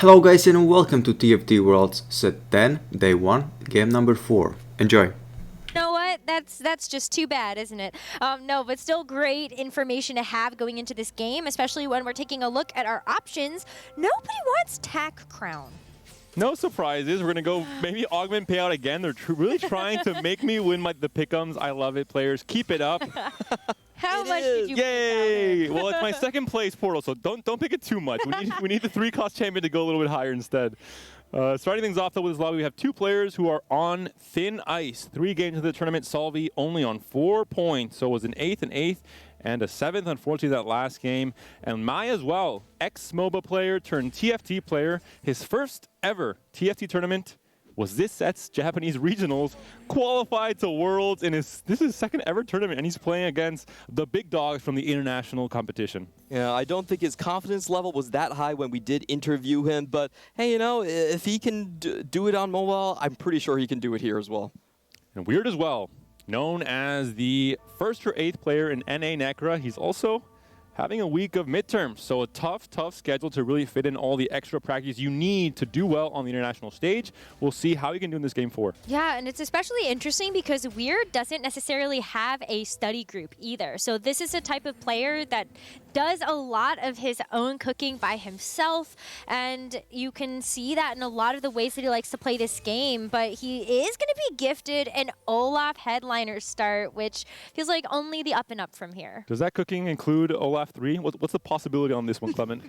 Hello guys and welcome to TFT Worlds Set 10, Day 1, Game number 4. Enjoy! You know what? That's just too bad, isn't it? No, but still great information to have going into this game, especially when we're taking a look at our options. Nobody wants Tack Crown. No surprises. We're going to go maybe augment payout again. They're really trying to make me win the pick'ems. I love it, players. Keep it up. How much did you Yay! Well, it's my second place portal, so don't pick it too much. We need the 3-cost champion to go a little bit higher instead. Starting things off though with this lobby, we have two players who are on thin ice. 3 games of the tournament, Salvi only on 4 points, so it was an 8th and a 7th, unfortunately, that last game. And Mai as well, ex-MOBA player turned TFT player. His first ever TFT tournament was this set's Japanese regionals, qualified to Worlds in this is his second ever tournament, and he's playing against the big dogs from the international competition. Yeah, I don't think his confidence level was that high when we did interview him, but hey, you know, if he can do it on mobile, I'm pretty sure he can do it here as well. And Weird as well, known as the 1st or 8th player in NA Necra, he's also having a week of midterms, so a tough schedule to really fit in all the extra practice you need to do well on the international stage. We'll see how he can do in this game 4. Yeah, and it's especially interesting because Weird doesn't necessarily have a study group either. So this is a type of player that does a lot of his own cooking by himself, and you can see that in a lot of the ways that he likes to play this game. But he is going to be gifted an Olaf headliner start, which feels like only the up and up from here. Does that cooking include Olaf 3? What's the possibility on this one, Clement?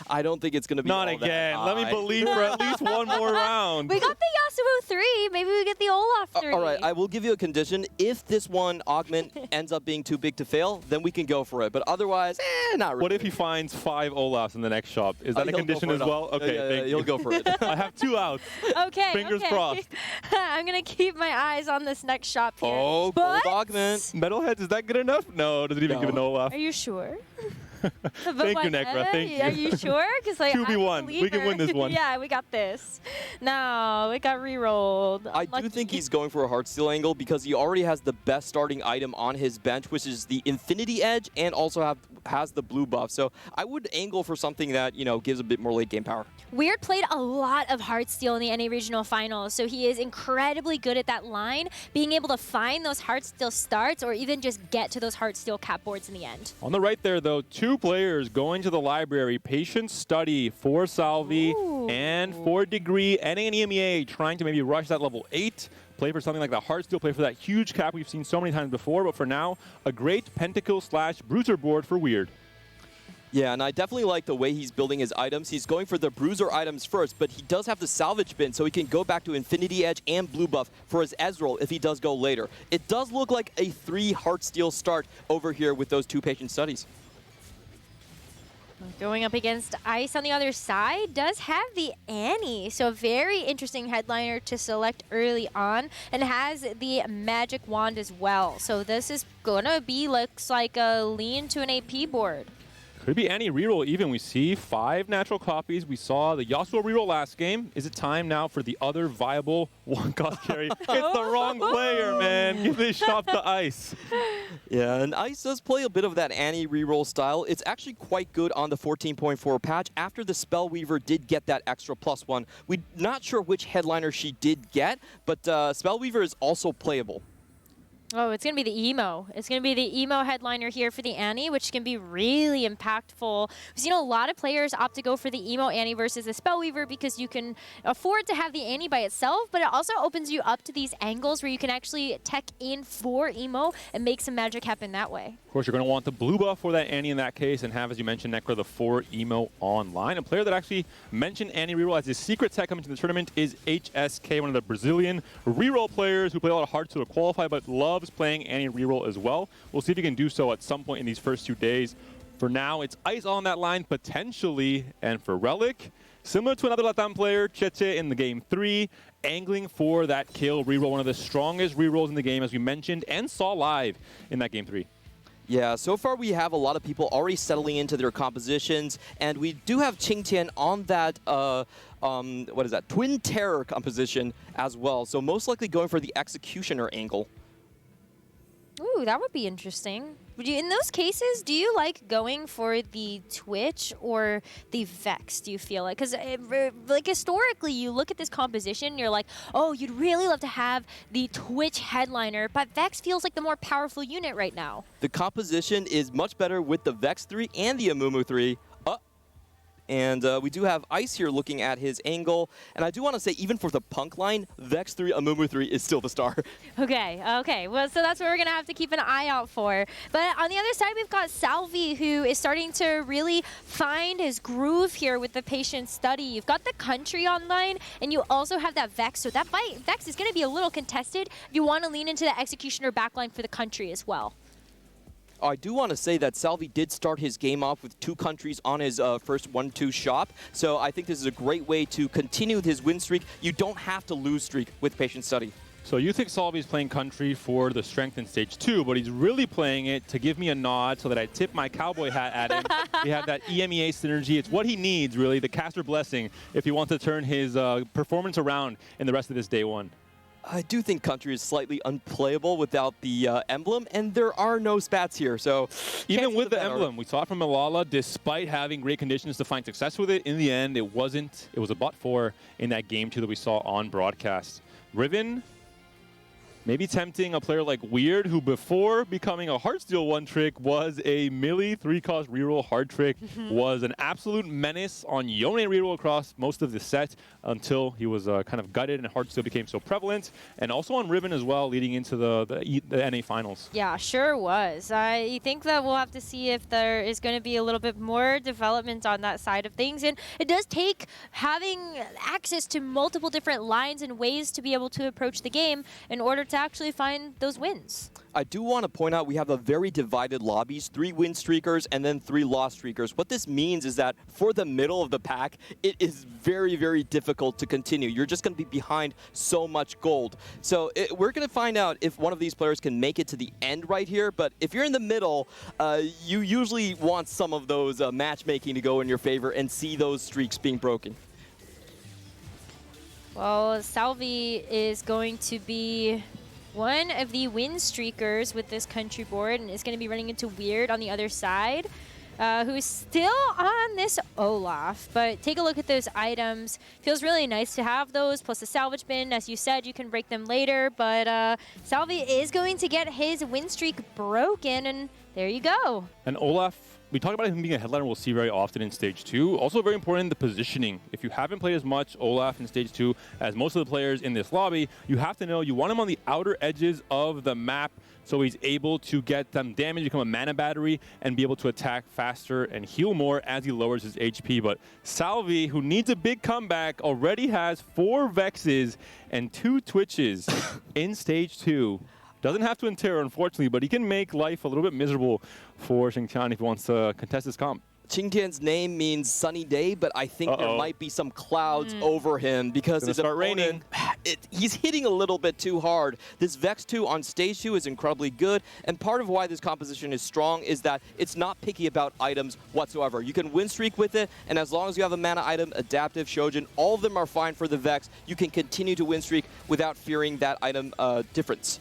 I don't think it's going to be Not all again. that Let me believe for at least one more round. We got the Yasuo 3. Maybe we get the Olaf 3. All right, I will give you a condition. If this one augment ends up being too big to fail, then we can go for it. But otherwise, not really. What if he finds 5 Olafs in the next shop? Is that a condition as well? Okay, yeah, he'll go for it. I have 2 outs. Okay, Fingers crossed. I'm going to keep my eyes on this next shop here. Oh, but gold augment. Metalheads, is that good enough? No, does it even give an Olaf? Are you sure? Thank you, Necra. Thank you. Are you sure? Because like 2v1. We can win this one. Yeah, we got this. No, it got re-rolled. I do think he's going for a Heartsteel angle because he already has the best starting item on his bench, which is the Infinity Edge, and also has the blue buff. So I would angle for something that, you know, gives a bit more late game power. Weird played a lot of Heartsteel in the NA Regional Finals, so he is incredibly good at that line, being able to find those Heartsteel starts or even just get to those Heartsteel cap boards in the end. On the right there, though, 2 players going to the library. Patient Study for Salvi and for Degree. NA and EMEA trying to maybe rush that level 8. Play for something like the Heartsteel, play for that huge cap we've seen so many times before, but for now, a great Pentacle/Bruiser board for Weird. Yeah, and I definitely like the way he's building his items. He's going for the Bruiser items first, but he does have the Salvage bin, so he can go back to Infinity Edge and Blue Buff for his Ezreal if he does go later. It does look like a 3 Heartsteel start over here with those 2 Patient Studies. Going up against Ice on the other side does have the Annie, so a very interesting headliner to select early on, and has the Magic Wand as well. So this is gonna be, looks like a lean to an AP board. Could be any reroll even. We see 5 natural copies. We saw the Yasuo reroll last game. Is it time now for the other viable 1-cost carry? It's the wrong player, man. Give this shop to Ice. Yeah, and Ice does play a bit of that Annie reroll style. It's actually quite good on the 14.4 patch. After the Spellweaver did get that extra +1, we're not sure which headliner she did get, but Spellweaver is also playable. Oh, it's going to be the emo. It's going to be the emo headliner here for the Annie, which can be really impactful. We've seen a lot of players opt to go for the emo Annie versus the Spellweaver because you can afford to have the Annie by itself, but it also opens you up to these angles where you can actually tech in for emo and make some magic happen that way. Of course, you're going to want the blue buff for that Annie in that case, and have, as you mentioned, Necra, the 4 emo online. A player that actually mentioned Annie reroll as his secret tech coming to the tournament is HSK, one of the Brazilian reroll players who play a lot of hard to qualify, but loves playing Annie reroll as well. We'll see if he can do so at some point in these first 2 days. For now, it's Ice on that line, potentially, and for Relic, similar to another Latam player, Cheche in the game 3, angling for that kill reroll, one of the strongest rerolls in the game, as we mentioned, and saw live in that game 3. Yeah, so far we have a lot of people already settling into their compositions, and we do have Qingtian on that, what is that, Twin Terror composition as well, so most likely going for the Executioner angle. Ooh, that would be interesting. Would you, in those cases, do you like going for the Twitch or the Vex, do you feel like? Because like historically, you look at this composition, you're like, oh, you'd really love to have the Twitch headliner, but Vex feels like the more powerful unit right now. The composition is much better with the Vex 3 and the Amumu 3. And we do have Ice here looking at his angle. And I do want to say, even for the Punk line, Vex 3, Amumu 3 is still the star. Okay. Well, so that's what we're going to have to keep an eye out for. But on the other side, we've got Salvi, who is starting to really find his groove here with the patient study. You've got the country online, and you also have that Vex. So that Vex is going to be a little contested if you want to lean into the executioner backline for the country as well. I do want to say that Salvi did start his game off with 2 countries on his first 1-2 shop. So I think this is a great way to continue with his win streak. You don't have to lose streak with patient study. So you think Salvi's playing country for the strength in stage 2, but he's really playing it to give me a nod so that I tip my cowboy hat at him. We have that EMEA synergy. It's what he needs, really, the caster blessing, if he wants to turn his performance around in the rest of this day 1. I do think country is slightly unplayable without the emblem, and there are no spats here. So even with the emblem, we saw it from Malala, despite having great conditions to find success with it, in the end, it wasn't. It was a bot 4 in that game 2 that we saw on broadcast. Riven, maybe tempting a player like Weird, who before becoming a Heartsteel 1-trick was a melee 3-cost reroll hard trick, was an absolute menace on Yone reroll across most of the set until he was kind of gutted and Heartsteel became so prevalent, and also on Riven as well leading into the NA finals. Yeah, sure was. I think that we'll have to see if there is going to be a little bit more development on that side of things, and it does take having access to multiple different lines and ways to be able to approach the game in order to actually find those wins. I do want to point out we have a very divided lobbies, 3 win streakers and then 3 loss streakers. What this means is that for the middle of the pack, it is very, very difficult to continue. You're just going to be behind so much gold. So we're going to find out if one of these players can make it to the end right here. But if you're in the middle, you usually want some of those matchmaking to go in your favor and see those streaks being broken. Well, Salvi is going to be one of the win streakers with this country board and is going to be running into Weird on the other side, who is still on this Olaf. But take a look at those items. Feels really nice to have those, plus the salvage bin. As you said, you can break them later, but Salvi is going to get his win streak broken, and there you go. And Olaf, we talk about him being a headliner we'll see very often in Stage 2. Also very important, the positioning. If you haven't played as much Olaf in Stage 2 as most of the players in this lobby, you have to know you want him on the outer edges of the map so he's able to get them damage, become a mana battery, and be able to attack faster and heal more as he lowers his HP. But Salvi, who needs a big comeback, already has 4 Vexes and 2 Twitches in Stage 2. Doesn't have to Interro, unfortunately, but he can make life a little bit miserable for Xingtian if he wants to contest his comp. Qingtian's name means sunny day, but I think there might be some clouds over him because it's raining. He's hitting a little bit too hard. This Vex 2 on Stage 2 is incredibly good, and part of why this composition is strong is that it's not picky about items whatsoever. You can win streak with it, and as long as you have a mana item, adaptive, Shojin, all of them are fine for the Vex. You can continue to win streak without fearing that item difference.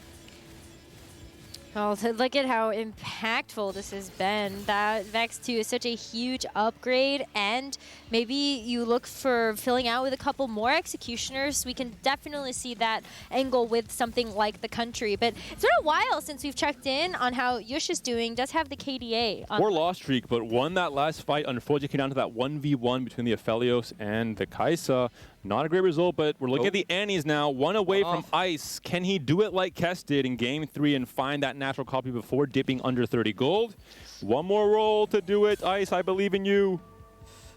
Oh, look at how impactful this has been. That Vex 2 is such a huge upgrade, and maybe you look for filling out with a couple more executioners. We can definitely see that angle with something like the country. But it's been a while since we've checked in on how Yush is doing. Does have the KDA. Poor loss streak, but won that last fight. Unfortunately, came down to that 1v1 between the Aphelios and the Kaisa. Not a great result, but we're looking at the Annies now. 1 away from Ice. Can he do it like Kess did in Game 3 and find that natural copy before dipping under 30 gold? One more roll to do it. Ice, I believe in you.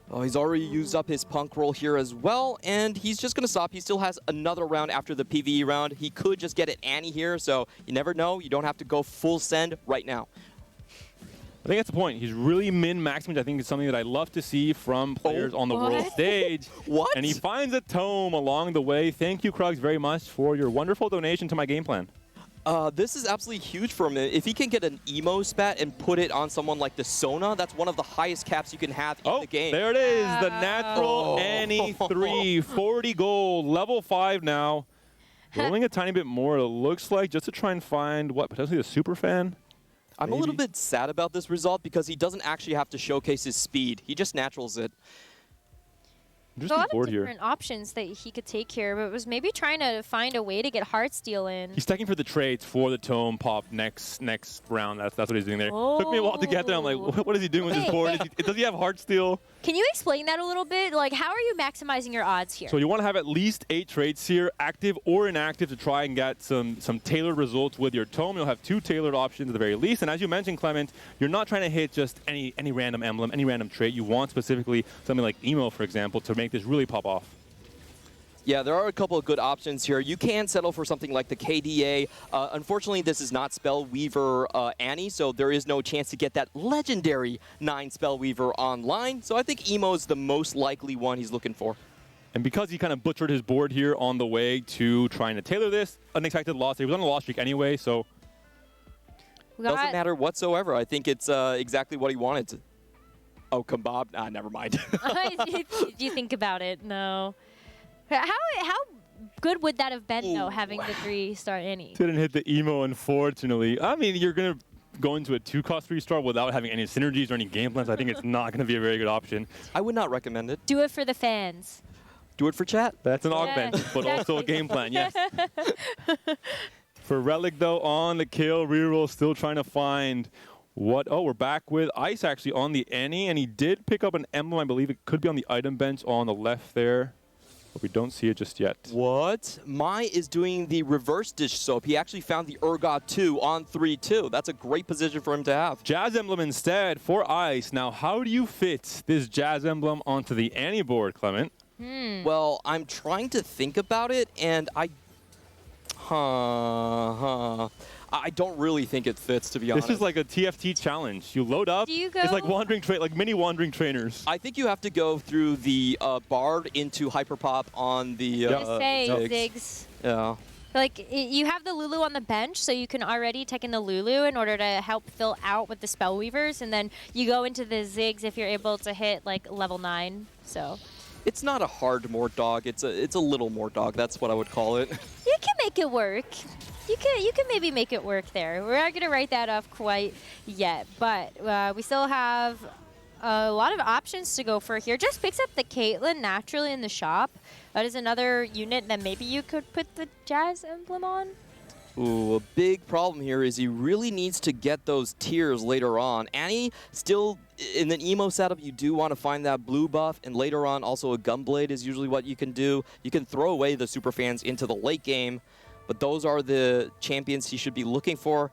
Oh, he's already used up his punk roll here as well, and he's just going to stop. He still has another round after the PvE round. He could just get an Annie here, so you never know. You don't have to go full send right now. I think that's the point. He's really min-maxing, which I think is something that I love to see from players on the world stage. What? And he finds a tome along the way. Thank you, Krugs, very much for your wonderful donation to my game plan. This is absolutely huge for him. If he can get an emo spat and put it on someone like the Sona, that's one of the highest caps you can have in the game. There it is, the natural Annie 3, 40 gold, level 5 now. Rolling a tiny bit more, it looks like, just to try and find, what, potentially a super fan? I'm a little bit sad about this result because he doesn't actually have to showcase his speed. He just naturals it. There's a lot of different options that he could take here, but was maybe trying to find a way to get Heartsteel in. He's checking for the trades for the tome pop next round. That's what he's doing there. Took me a while to get there. I'm like, what is he doing with his board? Does he have Heartsteel? Can you explain that a little bit? Like, how are you maximizing your odds here? So you want to have at least 8 trades here, active or inactive, to try and get some tailored results with your tome. You'll have 2 tailored options at the very least. And as you mentioned, Clement, you're not trying to hit just any random emblem, any random trait. You want specifically something like Emo, for example, to make this really pop off. Yeah, there are a couple of good options here. You can settle for something like the KDA. Unfortunately, this is not Spellweaver Annie, so there is no chance to get that legendary 9 Spellweaver online. So I think Emo is the most likely one he's looking for. And because he kind of butchered his board here on the way to trying to tailor this, unexpected loss. He was on a loss streak anyway, so... Doesn't matter whatsoever. I think it's exactly what he wanted to. Oh, Kebab? Ah, never mind. Do you think about it? No. How good would that have been, though, having the 3-star Annie? Didn't hit the Emo, unfortunately. I mean, you're going to go into a 2-cost 3-star without having any synergies or any game plans. I think it's not going to be a very good option. I would not recommend it. Do it for the fans. Do it for chat. That's an augment, but also a game plan, yes. For Relic, though, on the kill, reroll, still trying to find what... Oh, we're back with Ice, actually, on the Annie, and he did pick up an emblem. I believe it could be on the item bench on the left there. But we don't see it just yet. What? Mai is doing the reverse dish soap. He actually found the Urgot 2 on 3-2. That's a great position for him to have. Jazz Emblem instead for Ice. Now, how do you fit this Jazz Emblem onto the Annie board, Clement? Well, I'm trying to think about it, and I don't really think it fits, to be honest. This is like a TFT challenge. You load up. It's like like mini wandering trainers. I think you have to go through the Bard into Hyperpop on the Ziggs. Yeah. Like, you have the Lulu on the bench, so you can already take in the Lulu in order to help fill out with the Spellweavers, and then you go into the Ziggs if you're able to hit, like, level 9, so... It's not a hard Mort Dog. It's a little Mort Dog. That's what I would call it. You can make it work. You can maybe make it work there. We're not going to write that off quite yet, but we still have a lot of options to go for here. Just picks up the Caitlyn naturally in the shop. That is another unit that maybe you could put the Jazz Emblem on. Ooh, a big problem here is he really needs to get those tiers later on. Annie, still in an Emo setup, you do want to find that blue buff, and later on also a Gunblade is usually what you can do. You can throw away the super fans into the late game, but those are the champions he should be looking for.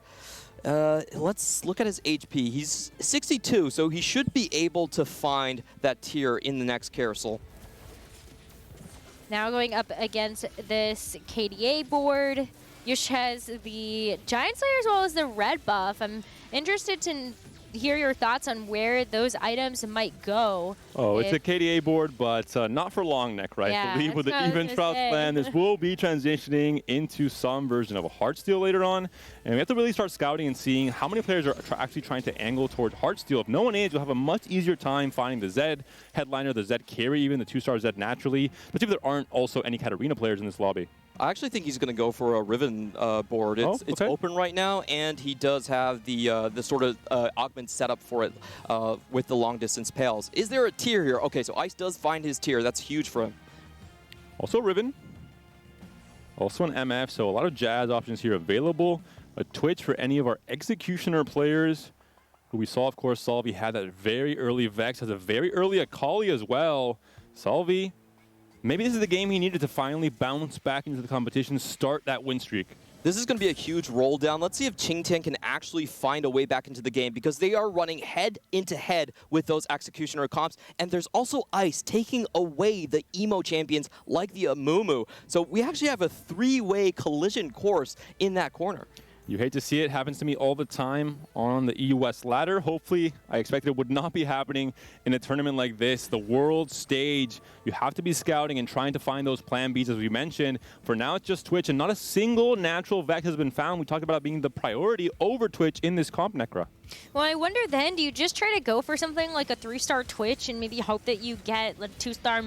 Let's look at his HP. He's 62, so he should be able to find that tier in the next carousel. Now going up against this KDA board. Yush has the Giant Slayer as well as the red buff. I'm interested to hear your thoughts on where those items might go. Oh, it's a KDA board, but not for long neck, right? Yeah, I believe with the Even Shroud plan, this will be transitioning into some version of a Heartsteel later on. And we have to really start scouting and seeing how many players are actually trying to angle towards Heartsteel. If no one is, you'll have a much easier time finding the Zed headliner, the Zed carry, even the 2-star Zed naturally. But if there aren't also any Katarina players in this lobby. I actually think he's going to go for a Riven board. It's open right now, and he does have the sort of augment setup for it with the long distance pails. Is there a tier here? Okay, so Ice does find his tier. That's huge for him. Also Riven. Also an MF, so a lot of Jazz options here available. A Twitch for any of our Executioner players, who we saw, of course, Salvi had that very early Vex, has a very early Akali as well. Salvi, maybe this is the game he needed to finally bounce back into the competition, start that win streak. This is going to be a huge roll down. Let's see if Qingtian can actually find a way back into the game, because they are running head-to-head with those Executioner comps. And there's also Ice taking away the Emo champions like the Amumu. So we actually have a 3-way collision course in that corner. You hate to see it. Happens to me all the time on the EU West ladder. Hopefully, I expect it would not be happening in a tournament like this. The world stage, you have to be scouting and trying to find those plan Bs, as we mentioned. For now, it's just Twitch, and not a single natural Vex has been found. We talked about it being the priority over Twitch in this comp, Necra. Well, I wonder then, do you just try to go for something like a 3-star Twitch and maybe hope that you get a 2-star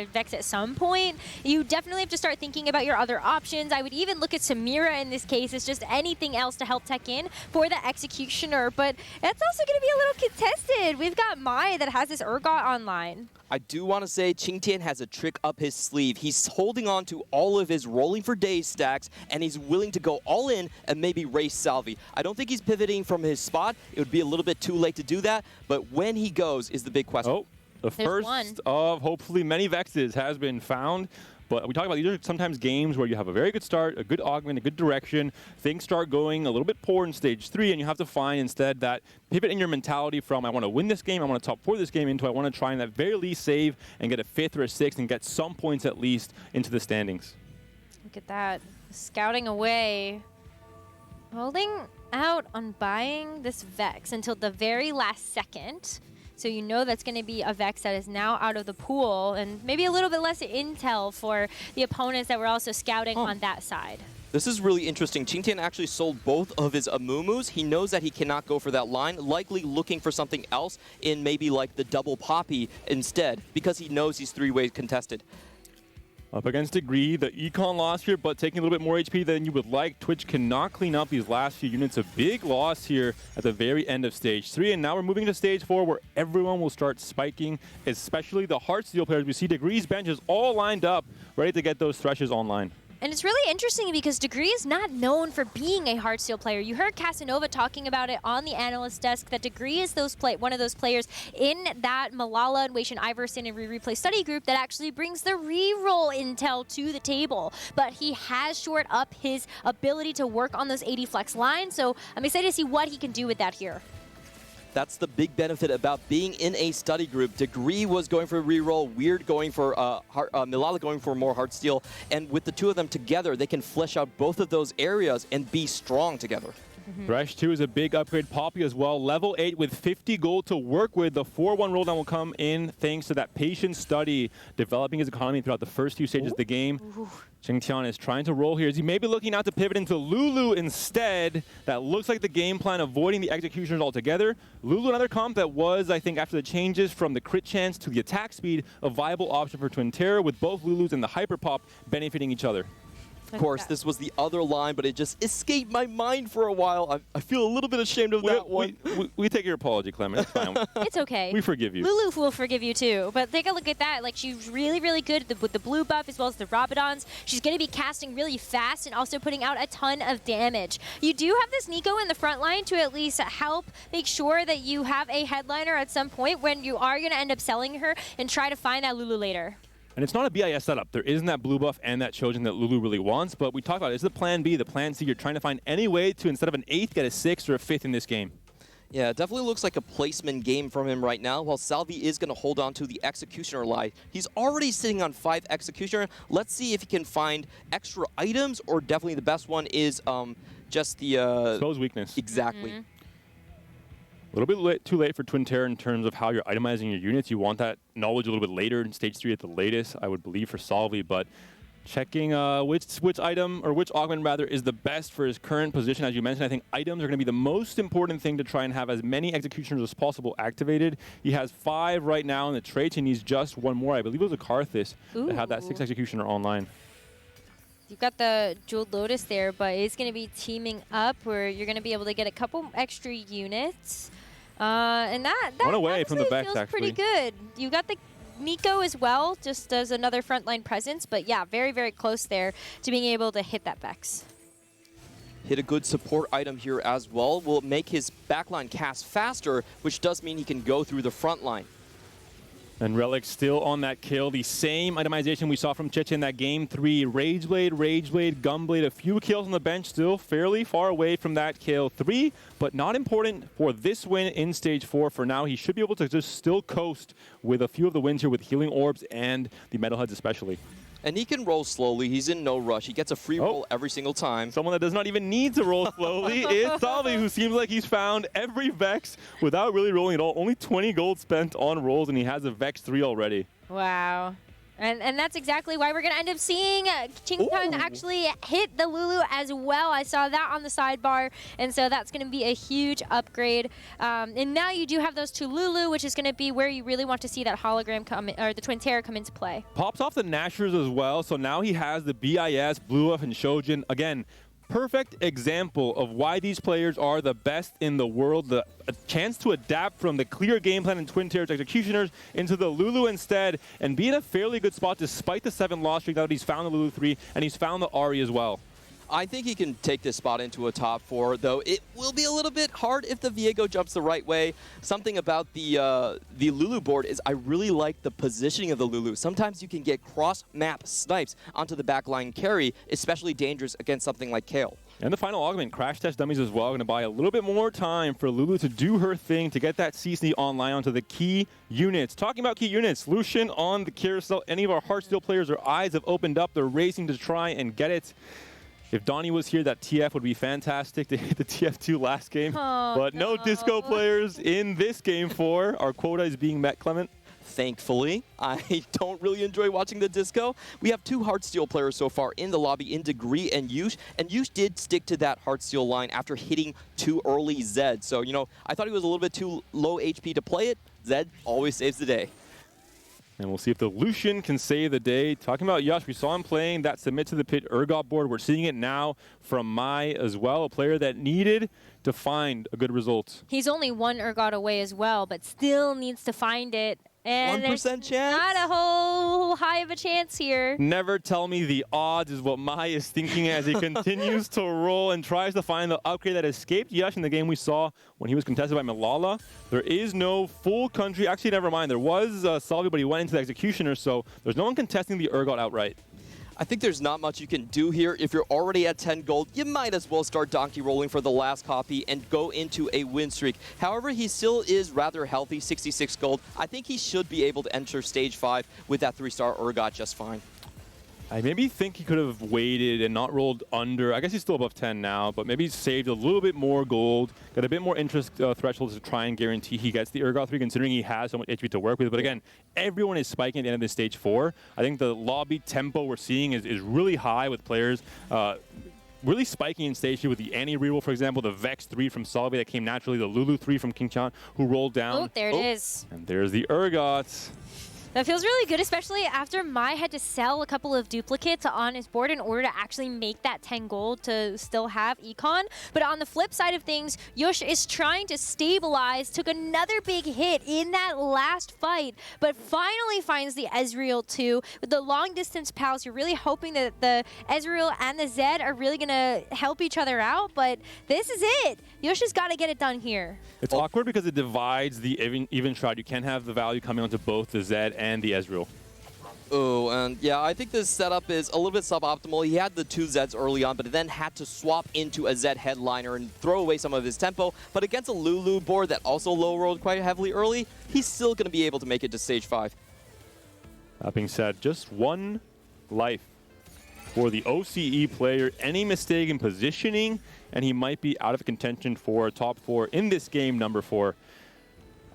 Vex at some point? You definitely have to start thinking about your other options. I would even look at Samira in this case as just anything else to help tech in for the Executioner, but that's also going to be a little contested. We've got Mai that has this Urgot online. I do want to say Qingtian has a trick up his sleeve. He's holding on to all of his rolling for days stacks, and he's willing to go all in and maybe race Salvi. I don't think he's pivoting from his spot. It would be a little bit too late to do that, but when he goes is the big question. Oh, the first of hopefully many Vexes has been found. But we talk about these are sometimes games where you have a very good start, a good augment, a good direction. Things start going a little bit poor in stage 3, and you have to find instead that pivot in your mentality from I want to win this game, I want to top 4 this game, into I want to try and at very least save and get a 5th or a 6th and get some points at least into the standings. Look at that. Scouting away. Holding out on buying this Vex until the very last second. So you know that's going to be a Vex that is now out of the pool, and maybe a little bit less intel for the opponents that were also scouting on that side. This is really interesting. Qingtian actually sold both of his Amumu's. He knows that he cannot go for that line, likely looking for something else in maybe like the double Poppy instead, because he knows he's 3-way contested. Up against Degree, the Econ loss here, but taking a little bit more HP than you would like. Twitch cannot clean up these last few units. A big loss here at the very end of stage 3, and now we're moving to stage 4 where everyone will start spiking, especially the Heartsteel players. We see Degree's bench is all lined up, ready to get those Threshes online. And it's really interesting because Degree is not known for being a Heartsteel player. You heard Casanova talking about it on the analyst desk, that Degree is one of those players in that Malala and Waishan Iverson and Replay study group that actually brings the reroll intel to the table. But he has shored up his ability to work on those 80 flex lines, so I'm excited to see what he can do with that here. That's the big benefit about being in a study group. Degree was going for a reroll, Weird going for Malala going for more Heartsteel, and with the two of them together, they can flesh out both of those areas and be strong together. Thresh 2 is a big upgrade. Poppy as well. Level 8 with 50 gold to work with. The 4-1 roll down will come in thanks to that patient study, developing his economy throughout the first few stages of the game. Qingtian is trying to roll here. Is he maybe looking out to pivot into Lulu instead? That looks like the game plan, avoiding the executioners altogether. Lulu, another comp that was, I think, after the changes from the crit chance to the attack speed, a viable option for Twin Terror, with both Lulus and the Hyper Pop benefiting each other. Of course, this was the other line, but it just escaped my mind for a while. I feel a little bit ashamed of that one. We take your apology, Clement. It's fine. It's okay. We forgive you. Lulu will forgive you too. But take a look at that. Like, she's really, really good with the blue buff as well as the Rabadons. She's going to be casting really fast and also putting out a ton of damage. You do have this Nico in the front line to at least help make sure that you have a headliner at some point when you are going to end up selling her and try to find that Lulu later. And it's not a BIS setup. There isn't that blue buff and that Chojin that Lulu really wants, but we talked about it. It's the plan B, the plan C. You're trying to find any way to, instead of an 8th, get a 6th or a 5th in this game. Yeah, it definitely looks like a placement game from him right now, while Salvi is going to hold on to the Executioner line. He's already sitting on 5 Executioner. Let's see if he can find extra items, or definitely the best one is just the... Expose weakness. Exactly. A little bit too late for Twin Terror in terms of how you're itemizing your units. You want that knowledge a little bit later in stage 3 at the latest, I would believe, for Salvi, but checking which item, or which augment rather, is the best for his current position. As you mentioned, I think items are going to be the most important thing to try and have as many executioners as possible activated. He has 5 right now in the traits, and he's just 1 more. I believe it was a Karthus that had that 6 executioner online. You've got the Jeweled Lotus there, but it's going to be teaming up where you're going to be able to get a couple extra units. And that One away from the Vex, feels actually. pretty good. You got the Nico as well, just as another frontline presence. But yeah, very, very close there to being able to hit that Vex. Hit a good support item here as well. Will make his backline cast faster, which does mean he can go through the front line. And Relic still on that kill. The same itemization we saw from Chicha in that game 3. Rageblade, Gunblade, a few kills on the bench, still fairly far away from that kill 3, but not important for this win in stage 4. For now, he should be able to just still coast with a few of the wins here with Healing Orbs and the Metalheads especially. And he can roll slowly. He's in no rush. He gets a free roll every single time. Someone that does not even need to roll slowly is Salvi, who seems like he's found every Vex without really rolling at all. Only 20 gold spent on rolls, and he has a Vex 3 already. Wow. And that's exactly why we're going to end up seeing Chingtang actually hit the Lulu as well. I saw that on the sidebar, and so that's going to be a huge upgrade. And now you do have those two Lulu, which is going to be where you really want to see that hologram come in, or the Twin Terror come into play. Pops off the Nashers as well, so now he has the BIS, Blue Buff, and Shojin. Again, perfect example of why these players are the best in the world. A chance to adapt from the clear game plan and Twin Terror's Executioners into the Lulu instead and be in a fairly good spot despite the 7 loss streak. That he's found the Lulu 3 and he's found the Ahri as well. I think he can take this spot into a top 4, though it will be a little bit hard if the Viego jumps the right way. Something about the Lulu board is I really like the positioning of the Lulu. Sometimes you can get cross-map snipes onto the backline carry, especially dangerous against something like Kale. And the final augment, Crash Test Dummies as well, going to buy a little bit more time for Lulu to do her thing to get that CC online onto the key units. Talking about key units, Lucian on the carousel. Any of our Heartsteel players, their eyes have opened up. They're racing to try and get it. If Donnie was here, that TF would be fantastic to hit the TF2 last game. But no Disco players in this game 4. Our quota is being met, Clement. Thankfully, I don't really enjoy watching the Disco. We have 2 Heartsteel players so far in the lobby in Degree and Yush, and Yush did stick to that Heartsteel line after hitting too early Zed. So, you know, I thought he was a little bit too low HP to play it. Zed always saves the day. And we'll see if the Lucian can save the day. Talking about Yush, we saw him playing that Submit to the Pit Urgot board. We're seeing it now from Mai as well, a player that needed to find a good result. He's only 1 Urgot away as well, but still needs to find it. And 1% chance? Not a whole high of a chance here. Never tell me the odds is what Mai is thinking as he continues to roll and tries to find the upgrade that escaped Yush in the game we saw when he was contested by Malala. There is no full country. Actually, never mind. There was Salvi, but he went into the Executioner, so there's no one contesting the Urgot outright. I think there's not much you can do here. If you're already at 10 gold, you might as well start donkey rolling for the last copy and go into a win streak. However, he still is rather healthy, 66 gold. I think he should be able to enter stage 5 with that 3-star Urgot just fine. I maybe think he could have waited and not rolled under. I guess he's still above 10 now, but maybe saved a little bit more gold, got a bit more interest threshold to try and guarantee he gets the Urgot 3, considering he has so much HP to work with. But again, everyone is spiking at the end of this stage 4. I think the lobby tempo we're seeing is really high with players really spiking in stage 2 with the Annie reroll, for example, the Vex 3 from Salvi that came naturally, the Lulu 3 from King Chan, who rolled down. Oh, there it is. And there's the Urgot. That feels really good, especially after Mai had to sell a couple of duplicates on his board in order to actually make that 10 gold to still have Econ. But on the flip side of things, Yush is trying to stabilize, took another big hit in that last fight, but finally finds the Ezreal too. With the long distance pals, you're really hoping that the Ezreal and the Zed are really going to help each other out, but this is it. Yush has got to get it done here. It's awkward because it divides the even shroud. You can't have the value coming onto both the Zed and the Ezreal. Oh, and yeah, I think this setup is a little bit suboptimal. He had the 2 Zeds early on, but then had to swap into a Zed headliner and throw away some of his tempo. But against a Lulu board that also low-rolled quite heavily early, he's still going to be able to make it to stage 5. That being said, just 1 life for the OCE player. Any mistake in positioning, and he might be out of contention for top 4 in this game, number 4.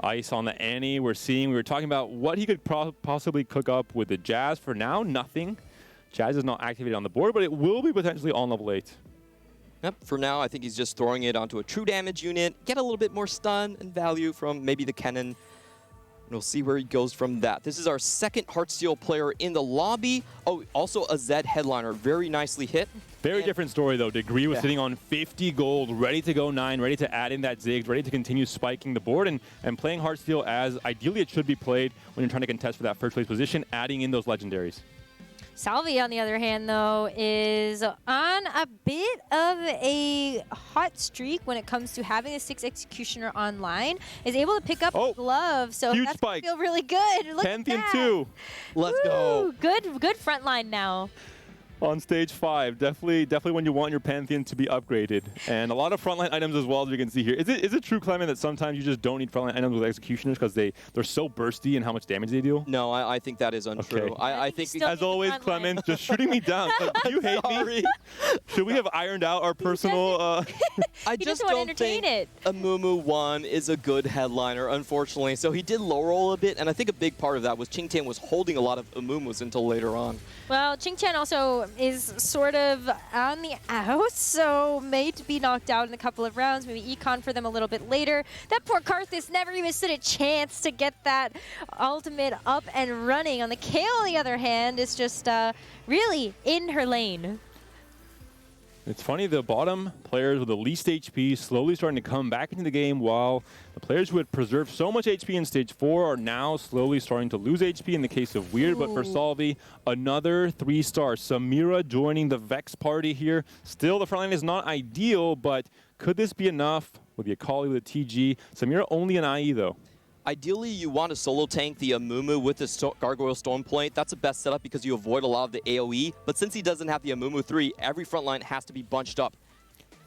Ice on the Annie. We were talking about what he could possibly cook up with the Jazz. For now, nothing. Jazz is not activated on the board, but it will be potentially on level 8. Yep, for now, I think he's just throwing it onto a true damage unit, get a little bit more stun and value from maybe the Kennen. We'll see where he goes from that. This is our second Heartsteel player in the lobby. Oh, also a Zed headliner. Very nicely hit. Very different story, though. Degree was sitting on 50 gold, ready to go 9, ready to add in that Ziggs, ready to continue spiking the board and playing Heartsteel as ideally it should be played when you're trying to contest for that first place position, adding in those legendaries. Salvi, on the other hand, though, is on a bit of a hot streak when it comes to having a 6 Executioner online. Is able to pick up a glove, so huge that's spike. Feel really good. Look 10th at and that. 2. Let's go. Good front line now. on stage 5. Definitely when you want your Pantheon to be upgraded. And a lot of frontline items as well, as you can see here. Is it true, Clement, that sometimes you just don't need frontline items with Executioners because they're so bursty in how much damage they deal? No, I think that is untrue. Okay. I think Still As need the always, frontline. Clement, just shooting me down. Do you hate me? Should we have ironed out our personal... I He just doesn't want to don't entertain think it. Amumu 1 is a good headliner, unfortunately. So he did low roll a bit, and I think a big part of that was Qingtian was holding a lot of Amumus until later on. Well, Qingtian also is sort of on the out, so may be knocked out in a couple of rounds, maybe econ for them a little bit later. That poor Karthus never even stood a chance to get that ultimate up and running. On the Kale, on the other hand, is just really in her lane. It's funny, the bottom players with the least HP slowly starting to come back into the game, while the players who had preserved so much HP in stage 4 are now slowly starting to lose HP in the case of Weird. But for Ooh. Salvi, another 3-star. Samira joining the Vex party here. Still, the front line is not ideal, but could this be enough with the Akali with the TG? Samira only an IE, though. Ideally, you want to solo tank the Amumu with the Gargoyle Stormplate. That's the best setup because you avoid a lot of the AoE. But since he doesn't have the Amumu 3, every front line has to be bunched up.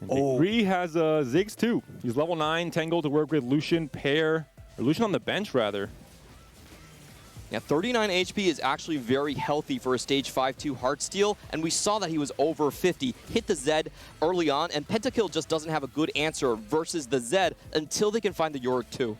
And Degree has Ziggs too. He's level 9, 10 gold to work with Lucian Lucian on the bench rather. Yeah, 39 HP is actually very healthy for a stage 5-2 Heartsteel, and we saw that he was over 50. Hit the Zed early on, and Pentakill just doesn't have a good answer versus the Zed until they can find the Yorick 2.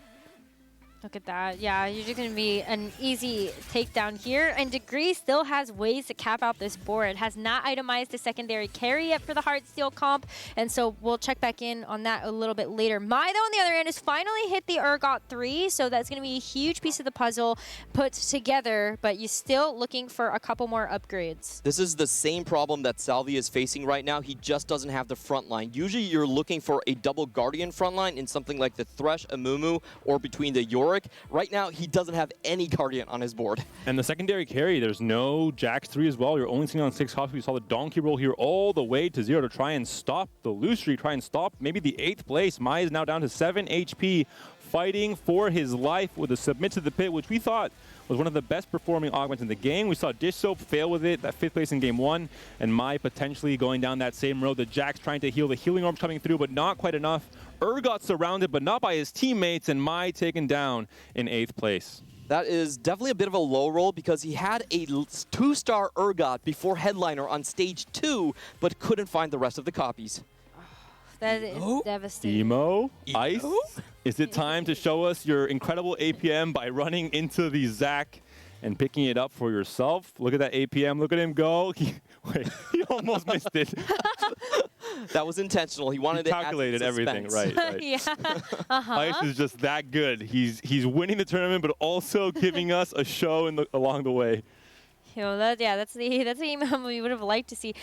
Look at that. Yeah, you're just going to be an easy takedown here. And Degree still has ways to cap out this board. Has not itemized the secondary carry yet for the Heartsteel comp. And so we'll check back in on that a little bit later. Mai, though, on the other hand, has finally hit the Urgot 3. So that's going to be a huge piece of the puzzle put together. But you're still looking for a couple more upgrades. This is the same problem that Salvi is facing right now. He just doesn't have the front line. Usually you're looking for a double Guardian front line in something like the Thresh, Amumu, or between the Yorick. Right now, he doesn't have any Guardian on his board. And the secondary carry, there's no Jax 3 as well. You're only seeing on 6 hops. We saw the Donkey roll here all the way to 0 to try and stop the lose streak, try and stop maybe the 8th place. Mai is now down to 7 HP, fighting for his life with a submit to the pit, which we thought was one of the best performing augments in the game. We saw Dish Soap fail with it, that 5th place in game 1, and Mai potentially going down that same road. The Jax trying to heal, the healing orbs coming through, but not quite enough. Urgot surrounded, but not by his teammates, and Mai taken down in 8th place. That is definitely a bit of a low roll because he had a 2-star Urgot before Headliner on stage 2, but couldn't find the rest of the copies. That is devastating. Emo? Ice? Is it time to show us your incredible APM by running into the Zac and picking it up for yourself? Look at that APM. Look at him go. Wait, he almost missed it. That was intentional. He wanted He to add calculated everything, suspense. right. Yeah. Ice is just that good. He's winning the tournament, but also giving us a show along the way. You know, that's the email we would have liked to see. It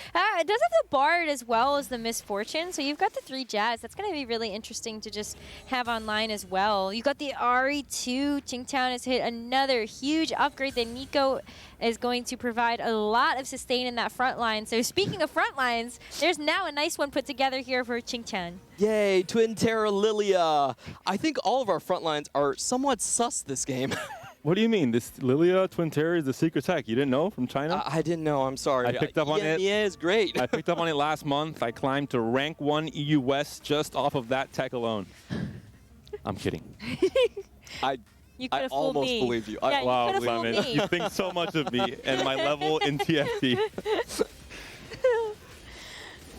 does have the Bard as well as the Misfortune, so you've got the 3 Jazz. That's going to be really interesting to just have online as well. You've got the RE2. Qingtian has hit another huge upgrade. Then Nico is going to provide a lot of sustain in that front line. So speaking of front lines, there's now a nice one put together here for Qingtian. Yay, Twin Terra Lilia. I think all of our front lines are somewhat sus this game. What do you mean? This Lilia Twin Terror is the secret tech. You didn't know from China? I didn't know. I'm sorry. I picked up on it. Yeah, is great. I picked up on it last month. I climbed to rank 1 EU West just off of that tech alone. I'm kidding. You could I have fooled almost me. believed you. Yeah, Wow, you could have fooled Clement, me. you think so much of me and my level in TFT.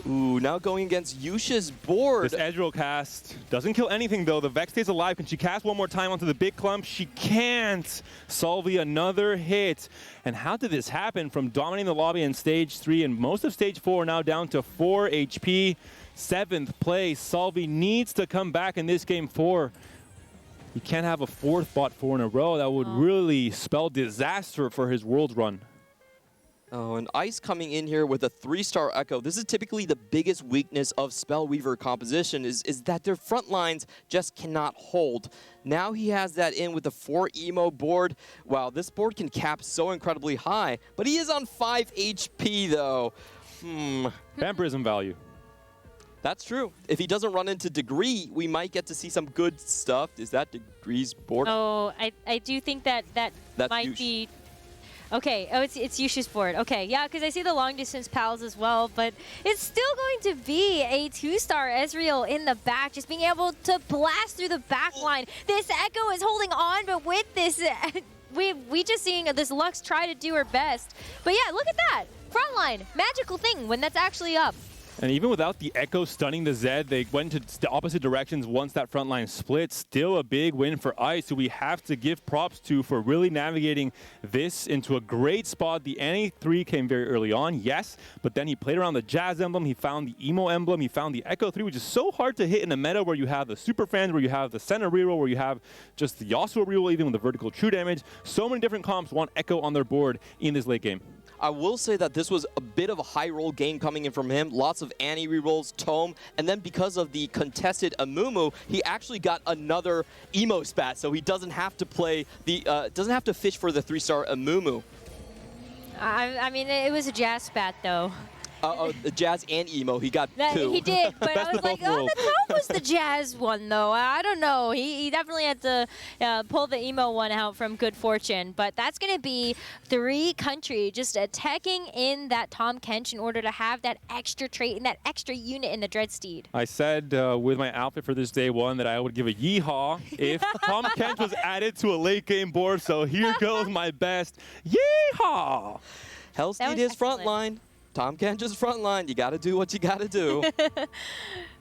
Ooh, now going against Yusha's board. This edge roll cast doesn't kill anything, though. The Vex stays alive. Can she cast one more time onto the big clump? She can't. Salvi another hit. And how did this happen? From dominating the lobby in stage 3 and most of stage 4, now down to 4 HP. 7th place. Salvi needs to come back in this game 4. You can't have a 4th bot 4 in a row. That would really spell disaster for his Worlds run. Oh, and Ice coming in here with a 3-star Echo. This is typically the biggest weakness of Spellweaver composition is that their front lines just cannot hold. Now he has that in with the 4 emo board. Wow, this board can cap so incredibly high, but he is on 5 HP though. Vampirism value. That's true. If he doesn't run into Degree, we might get to see some good stuff. Is that Degree's board? Oh, I do think that That's might huge. be Okay, oh, it's Yushu's board. Okay, yeah, because I see the long distance pals as well, but it's still going to be a 2-star Ezreal in the back, just being able to blast through the back line. This Echo is holding on, but with this, we just seeing this Lux try to do her best. But yeah, look at that. Front line, magical thing when that's actually up. And even without the Echo stunning the Zed, they went to the opposite directions once that front line split. Still a big win for Ice, who we have to give props to for really navigating this into a great spot. The Annie 3 came very early on, yes, but then he played around the Jazz emblem, he found the Emo emblem, he found the Echo 3, which is so hard to hit in a meta where you have the super fans, where you have the center reroll, where you have just the Yasuo reroll, even with the vertical true damage. So many different comps want Echo on their board in this late game. I will say that this was a bit of a high roll game coming in from him. Lots of Annie rerolls, Tome, and then because of the contested Amumu, he actually got another emo spat, so he doesn't have to play the doesn't have to fish for the 3-star Amumu. I mean, it was a Jazz spat though. The Jazz and emo, he got two. He did, but I was like, oh, the top was the Jazz one though. I don't know. He definitely had to pull the emo one out from good fortune. But that's going to be 3 country just attacking in that Tahm Kench in order to have that extra trait and that extra unit in the Dreadsteed. I said with my outfit for this day 1 that I would give a yeehaw if Tahm Kench was added to a late game board. So here goes my best yeehaw. Hellsteed is front line. Tahm Kench's front line. You got to do what you got to do.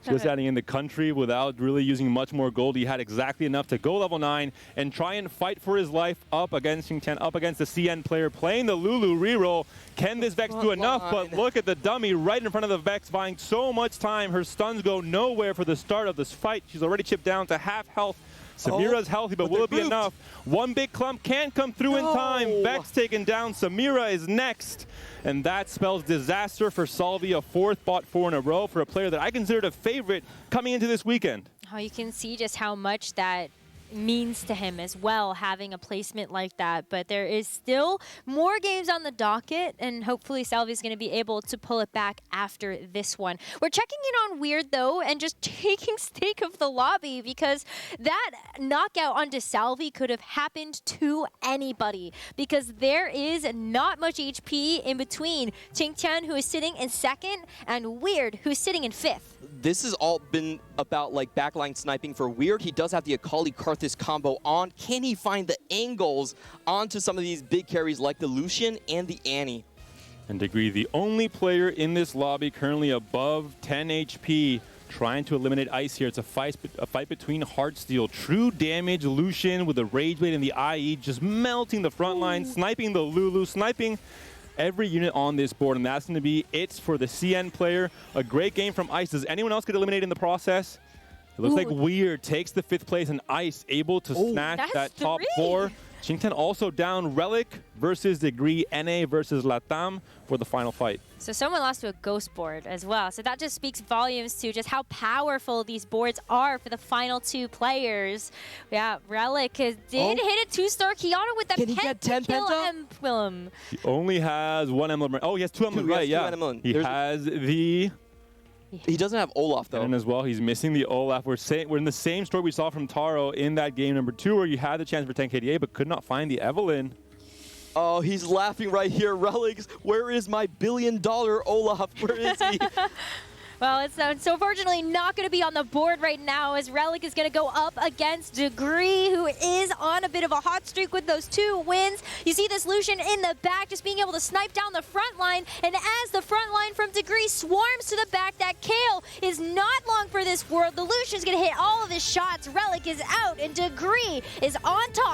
Just adding in the country without really using much more gold. He had exactly enough to go level 9 and try and fight for his life up against Xingtian, up against the CN player, playing the Lulu reroll. Can this Vex do enough? But look at the dummy right in front of the Vex, buying so much time. Her stuns go nowhere for the start of this fight. She's already chipped down to half health. Samira's healthy, but will it be enough? One big clump can't come through in time. Vex taken down. Samira is next. And that spells disaster for Salvi, a 4th bot 4 in a row for a player that I considered a favorite coming into this weekend. Oh, you can see just how much that means to him as well, having a placement like that. But there is still more games on the docket, and hopefully Salvi's going to be able to pull it back after this one. We're checking in on Weird, though, and just taking stock of the lobby, because that knockout onto Salvi could have happened to anybody, because there is not much HP in between Xingtian, who is sitting in 2nd, and Weird, who's sitting in 5th. This has all been about like backline sniping for Weird. He does have the Akali Karthus combo on. Can he find the angles onto some of these big carries like the Lucian and the Annie? And Degree, the only player in this lobby currently above 10 HP, trying to eliminate Ice here. It's a fight between Heartsteel. True damage, Lucian with the Rage Blade and the IE just melting the front line, sniping the Lulu, sniping every unit on this board, and that's going to be it for the CN player. A great game from Ice. Does anyone else get eliminated in the process? It looks like Weird takes the 5th place, and Ice able to snatch that top 4. Xingtian also down. Relic versus Degree, NA versus Latam for the final fight. So someone lost to a ghost board as well. So that just speaks volumes to just how powerful these boards are for the final 2 players. Yeah, Relic did hit a 2-star Kiana with the pentakill emblem. He only has 1 emblem. Oh, he has 2 emblems, right? Yeah. He has the... He doesn't have Olaf, though. And as well, he's missing the Olaf. We're in the same story we saw from Taro in that game number 2, where you had the chance for 10 KDA, but could not find the Evelynn. Oh, he's laughing right here. Relics, where is my $1 billion Olaf? Where is he? Well, it's unfortunately not going to be on the board right now, as Relic is going to go up against Degree, who is on a bit of a hot streak with those 2 wins. You see this Lucian in the back, just being able to snipe down the front line, and as the front line from Degree swarms to the back, that Kale is not long for this world. The Lucian's going to hit all of his shots. Relic is out, and Degree is on top.